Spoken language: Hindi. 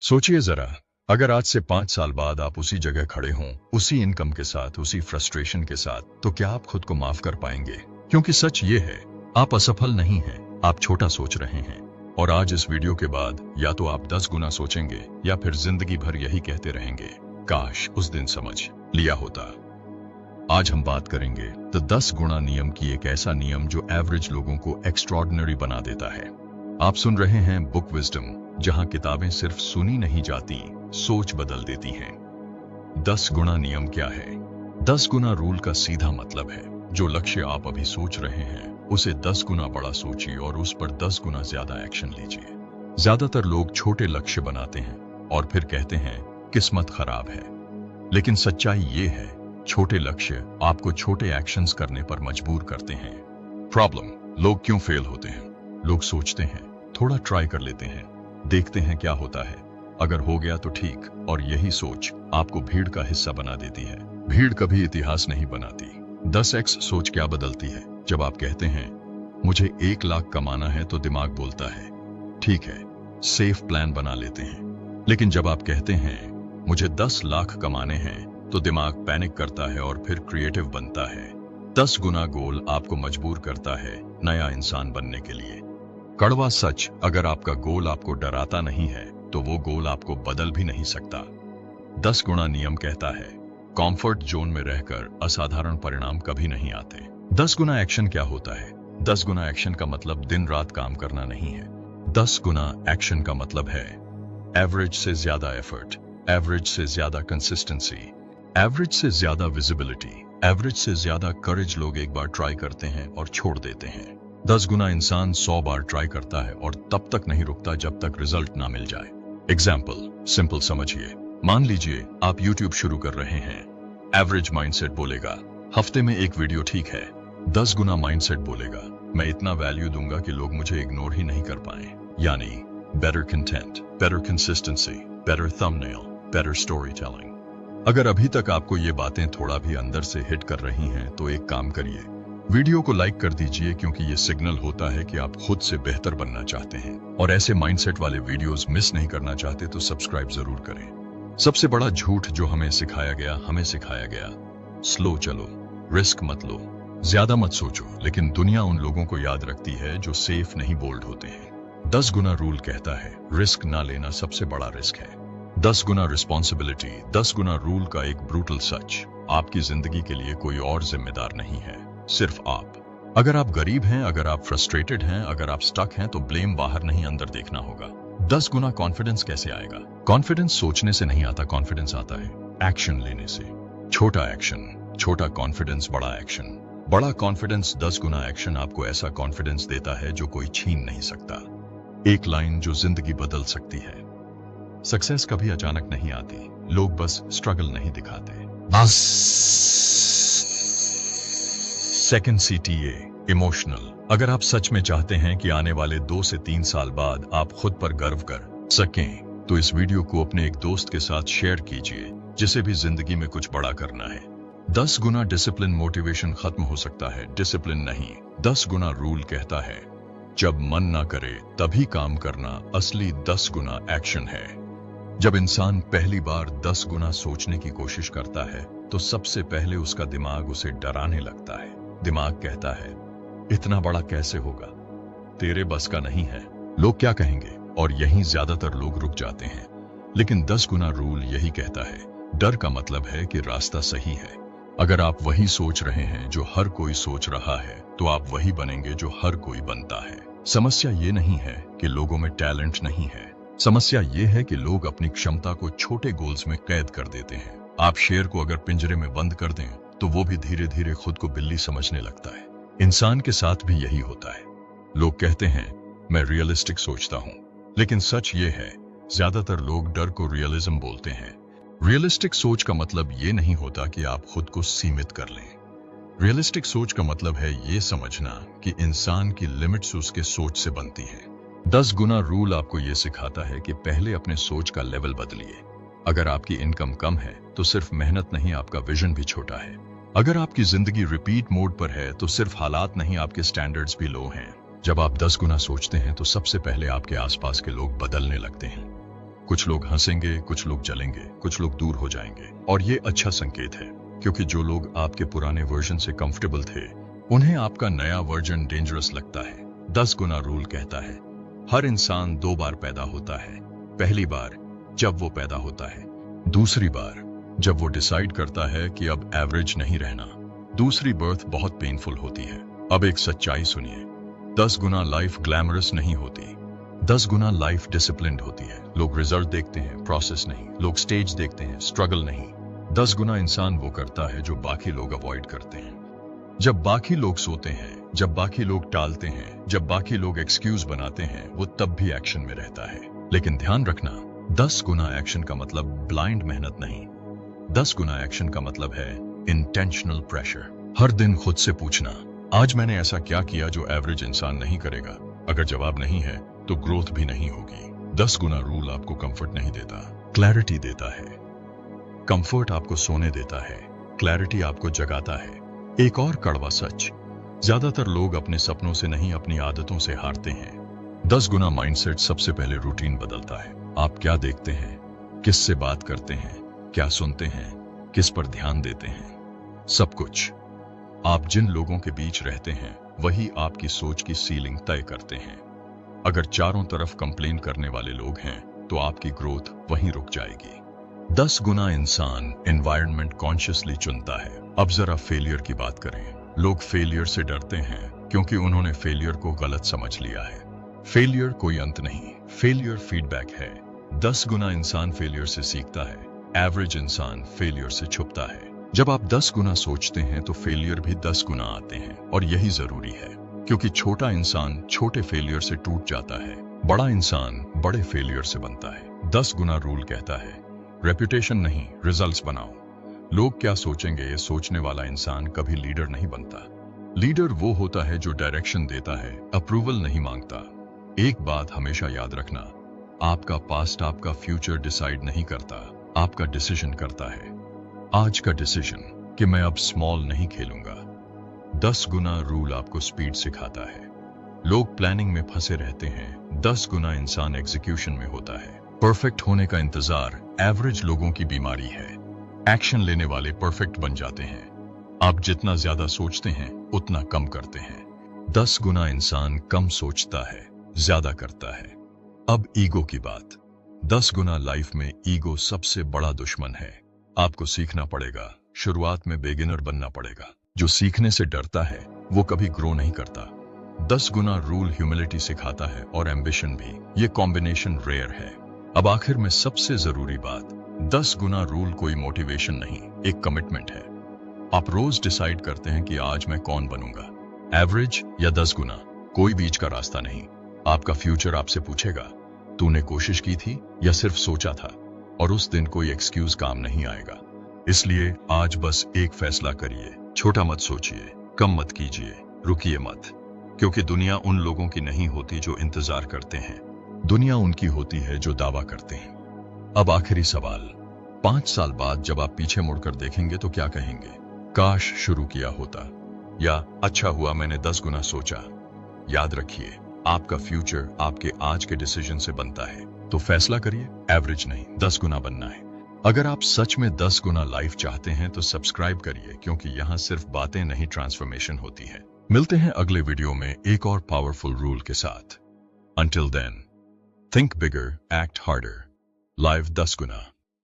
सोचिए जरा, अगर आज से 5 साल बाद आप उसी जगह खड़े हों, उसी इनकम के साथ, उसी फ्रस्ट्रेशन के साथ, तो क्या आप खुद को माफ कर पाएंगे? क्योंकि सच ये है, आप असफल नहीं हैं, आप छोटा सोच रहे हैं। और आज इस वीडियो के बाद या तो आप 10 गुना सोचेंगे या फिर जिंदगी भर यही कहते रहेंगे, काश उस दिन समझ लिया होता। आज हम बात करेंगे द 10 गुना नियम की, एक ऐसा नियम जो एवरेज लोगों को एक्स्ट्रॉर्डिनरी बना देता है। आप सुन रहे हैं बुक विजडम, जहां किताबें सिर्फ सुनी नहीं जाती, सोच बदल देती हैं। 10 गुना नियम क्या है? 10 गुना रूल का सीधा मतलब है, जो लक्ष्य आप अभी सोच रहे हैं उसे 10 गुना बड़ा सोचिए और उस पर 10 गुना ज्यादा एक्शन लीजिए। ज्यादातर लोग छोटे लक्ष्य बनाते हैं और फिर कहते हैं किस्मत खराब है, लेकिन सच्चाई ये है, छोटे लक्ष्य आपको छोटे एक्शंस करने पर मजबूर करते हैं। प्रॉब्लम, लोग क्यों फेल होते हैं? लोग सोचते हैं, थोड़ा ट्राई कर लेते हैं, देखते हैं क्या होता है, अगर हो गया तो ठीक, और यही सोच आपको भीड़ का हिस्सा बना देती है। भीड़ कभी इतिहास नहीं बनाती। 10x सोच क्या बदलती है? जब आप कहते हैं मुझे 1 लाख कमाना है तो दिमाग बोलता है ठीक है, सेफ प्लान बना लेते हैं। लेकिन जब आप कहते हैं मुझे 10 लाख कमाने हैं तो दिमाग पैनिक करता है और फिर क्रिएटिव बनता है। 10 गुना गोल आपको मजबूर करता है नया इंसान बनने के लिए। कड़वा सच, अगर आपका गोल आपको डराता नहीं है तो वो गोल आपको बदल भी नहीं सकता। 10 गुना नियम कहता है कंफर्ट जोन में रहकर असाधारण परिणाम कभी नहीं आते। 10 गुना एक्शन क्या होता है? 10 गुना एक्शन का मतलब दिन रात काम करना नहीं है। 10 गुना एक्शन का मतलब है एवरेज से ज्यादा एफर्ट, एवरेज से ज्यादा कंसिस्टेंसी, एवरेज से ज्यादा विजिबिलिटी, एवरेज से ज्यादा करेज। लोग एक बार ट्राई करते हैं और छोड़ देते हैं। 10 गुना इंसान 100 बार ट्राई करता है और तब तक नहीं रुकता जब तक रिजल्ट ना मिल जाए। एग्जाम्पल सिंपल समझिए, मान लीजिए आप YouTube शुरू कर रहे हैं। एवरेज माइंडसेट बोलेगा हफ्ते में एक वीडियो ठीक है। 10 गुना माइंडसेट बोलेगा मैं इतना वैल्यू दूंगा कि लोग मुझे इग्नोर ही नहीं कर पाए। यानी better content, better consistency, better thumbnail, better story telling. अगर अभी तक आपको ये बातें थोड़ा भी अंदर से हिट कर रही हैं तो एक काम करिए, वीडियो को लाइक कर दीजिए, क्योंकि ये सिग्नल होता है कि आप खुद से बेहतर बनना चाहते हैं और ऐसे माइंडसेट वाले वीडियोस मिस नहीं करना चाहते तो सब्सक्राइब जरूर करें। सबसे बड़ा झूठ जो हमें सिखाया गया स्लो चलो, रिस्क मत लो, ज्यादा मत सोचो। लेकिन दुनिया उन लोगों को याद रखती है जो सेफ नहीं बोल्ड होते हैं। 10 गुना रूल कहता है रिस्क ना लेना सबसे बड़ा रिस्क है। 10 गुना रिस्पॉन्सिबिलिटी। 10 गुना रूल का एक ब्रूटल सच, आपकी जिंदगी के लिए कोई और जिम्मेदार नहीं है, सिर्फ आप। अगर आप गरीब हैं, अगर आप फ्रस्ट्रेटेड हैं, अगर आप स्टक हैं, तो ब्लेम बाहर नहीं अंदर देखना होगा। 10 गुना कॉन्फिडेंस कैसे आएगा? कॉन्फिडेंस सोचने से नहीं आता, कॉन्फिडेंस आता है एक्शन लेने से। छोटा एक्शन, छोटा कॉन्फिडेंस, बड़ा एक्शन। बड़ा कॉन्फिडेंस, 10 गुना एक्शन आपको ऐसा कॉन्फिडेंस देता है जो कोई छीन नहीं सकता। एक लाइन जो जिंदगी बदल सकती है। सक्सेस कभी अचानक नहीं आती, लोग बस स्ट्रगल नहीं दिखाते। Second CTA, emotional. अगर आप सच में चाहते हैं कि आने वाले 2 से 3 साल बाद आप खुद पर गर्व कर सकें, तो इस वीडियो को अपने एक दोस्त के साथ शेयर कीजिए जिसे भी जिंदगी में कुछ बड़ा करना है। 10 गुना डिसिप्लिन। मोटिवेशन खत्म हो सकता है, डिसिप्लिन नहीं। 10 गुना रूल कहता है जब मन ना करे तभी काम करना असली 10 गुना एक्शन है। जब इंसान पहली बार 10 गुना सोचने की कोशिश करता है तो सबसे पहले उसका दिमाग उसे डराने लगता है। दिमाग कहता है इतना बड़ा कैसे होगा, तेरे बस का नहीं है, लोग क्या कहेंगे, और यहीं ज्यादातर लोग रुक जाते हैं। लेकिन 10 गुना रूल यही कहता है डर का मतलब है कि रास्ता सही है। अगर आप वही सोच रहे हैं जो हर कोई सोच रहा है तो आप वही बनेंगे जो हर कोई बनता है। समस्या ये नहीं है कि लोगों में टैलेंट नहीं है, समस्या ये है कि लोग अपनी क्षमता को छोटे गोल्स में कैद कर देते हैं। आप शेर को अगर पिंजरे में बंद कर दें तो वो भी धीरे धीरे खुद को बिल्ली समझने लगता है। इंसान के साथ भी यही होता है। लोग कहते हैं मैं रियलिस्टिक सोचता हूं, लेकिन सच ये है ज्यादातर लोग डर को रियलिज्म बोलते हैं। रियलिस्टिक सोच का मतलब ये नहीं होता कि आप खुद को सीमित कर लें। रियलिस्टिक सोच का मतलब है ये समझना कि इंसान की लिमिट्स उसके सोच से बनती हैं। 10 गुना रूल आपको ये सिखाता है कि पहले अपने सोच का लेवल बदलिए। अगर आपकी इनकम कम है तो सिर्फ मेहनत नहीं, आपका विजन भी छोटा है। अगर आपकी जिंदगी रिपीट मोड पर है तो सिर्फ हालात नहीं, आपके स्टैंडर्ड्स भी लो हैं। जब आप 10 गुना सोचते हैं तो सबसे पहले आपके आसपास के लोग बदलने लगते हैं। कुछ लोग हंसेंगे, कुछ लोग जलेंगे, कुछ लोग दूर हो जाएंगे, और ये अच्छा संकेत है, क्योंकि जो लोग आपके पुराने वर्जन से कंफर्टेबल थे, उन्हें आपका नया वर्जन डेंजरस लगता है। 10 गुना रूल कहता है, हर इंसान 2 बार पैदा होता है। पहली बार जब वो पैदा होता है, दूसरी बार जब वो डिसाइड करता है कि अब एवरेज नहीं रहना। दूसरी बर्थ बहुत पेनफुल होती है। अब एक सच्चाई सुनिए, 10 गुना लाइफ ग्लैमरस नहीं होती। 10 गुना लाइफ डिसिप्लिन्ड होती है। लोग रिजल्ट देखते हैं, प्रोसेस नहीं। लोग स्टेज देखते हैं, स्ट्रगल नहीं। 10 गुना इंसान वो करता है जो बाकी लोग अवॉइड करते हैं। जब बाकी लोग सोते हैं, जब बाकी लोग टालते हैं, जब बाकी लोग एक्सक्यूज बनाते हैं, वो तब भी एक्शन में रहता है। लेकिन ध्यान रखना, 10 गुना एक्शन का मतलब ब्लाइंड मेहनत नहीं। 10 गुना एक्शन का मतलब है इंटेंशनल प्रेशर। हर दिन खुद से पूछना, आज मैंने ऐसा क्या किया जो एवरेज इंसान नहीं करेगा? अगर जवाब नहीं है तो ग्रोथ भी नहीं होगी। 10 गुना रूल आपको कंफर्ट नहीं देता, क्लैरिटी देता है। कंफर्ट आपको सोने देता है, क्लैरिटी आपको जगाता है। एक और कड़वा सच, ज्यादातर लोग अपने सपनों से नहीं, अपनी आदतों से हारते हैं। 10 गुना माइंडसेट सबसे पहले रूटीन बदलता है। आप क्या देखते हैं, किससे बात करते हैं, क्या सुनते हैं, किस पर ध्यान देते हैं, सब कुछ। आप जिन लोगों के बीच रहते हैं, वही आपकी सोच की सीलिंग तय करते हैं। अगर चारों तरफ कंप्लेन करने वाले लोग हैं, तो आपकी ग्रोथ वहीं रुक जाएगी। 10 गुना इंसान एनवायरनमेंट कॉन्शियसली चुनता है। अब जरा फेलियर की बात करें। लोग फेलियर से डरते हैं क्योंकि उन्होंने फेलियर को गलत समझ लिया है। फेलियर कोई अंत नहीं, फेलियर फीडबैक है। 10 गुना इंसान फेलियर से सीखता है, एवरेज इंसान फेलियर से छुपता है। जब आप 10 गुना सोचते हैं तो फेलियर भी 10 गुना आते हैं, और यही जरूरी है, क्योंकि छोटा इंसान छोटे फेलियर से टूट जाता है, बड़ा इंसान बड़े फेलियर से बनता है। 10 गुना रूल कहता है, रेपुटेशन नहीं, रिजल्ट्स बनाओ। लोग क्या सोचेंगे ये सोचने वाला इंसान कभी लीडर नहीं बनता। लीडर वो होता है जो डायरेक्शन देता है, अप्रूवल नहीं मांगता। एक बात हमेशा याद रखना, आपका पास्ट आपका फ्यूचर डिसाइड नहीं करता, आपका डिसीजन करता है। आज का डिसीजन कि मैं अब स्मॉल नहीं खेलूंगा। 10 गुना रूल आपको स्पीड सिखाता है। लोग प्लानिंग में फंसे रहते हैं, 10 गुना इंसान एग्जीक्यूशन में होता है। परफेक्ट होने का इंतजार एवरेज लोगों की बीमारी है। एक्शन लेने वाले परफेक्ट बन जाते हैं। आप जितना ज्यादा सोचते हैं, उतना कम करते हैं। 10 गुना इंसान कम सोचता है, ज्यादा करता है। अब ईगो की बात। 10 गुना लाइफ में ईगो सबसे बड़ा दुश्मन है। आपको सीखना पड़ेगा, शुरुआत में बिगिनर बनना पड़ेगा। जो सीखने से डरता है वो कभी ग्रो नहीं करता। 10 गुना रूल ह्यूमिलिटी सिखाता है और एम्बिशन भी। ये कॉम्बिनेशन रेयर है। अब आखिर में सबसे जरूरी बात, 10 गुना रूल कोई मोटिवेशन नहीं, एक कमिटमेंट है। आप रोज डिसाइड करते हैं कि आज मैं कौन बनूंगा, एवरेज या 10 गुना। कोई बीच का रास्ता नहीं। आपका फ्यूचर आपसे पूछेगा, तूने कोशिश की थी या सिर्फ सोचा था? और उस दिन कोई एक्सक्यूज काम नहीं आएगा। इसलिए आज बस एक फैसला करिए, छोटा मत सोचिए, कम मत कीजिए, रुकिए मत। क्योंकि दुनिया उन लोगों की नहीं होती जो इंतजार करते हैं, दुनिया उनकी होती है जो दावा करते हैं। अब आखिरी सवाल, 5 साल बाद जब आप पीछे मुड़कर देखेंगे तो क्या कहेंगे? काश शुरू किया होता, या अच्छा हुआ मैंने 10 गुना सोचा। याद रखिए, आपका फ्यूचर आपके आज के डिसीजन से बनता है। तो फैसला करिए, एवरेज नहीं 10 गुना बनना है। अगर आप सच में 10 गुना लाइफ चाहते हैं तो सब्सक्राइब करिए, क्योंकि यहाँ सिर्फ बातें नहीं, ट्रांसफॉर्मेशन होती है। मिलते हैं अगले वीडियो में एक और पावरफुल रूल के साथ। Until then, think bigger, act harder. Live 10 गुना।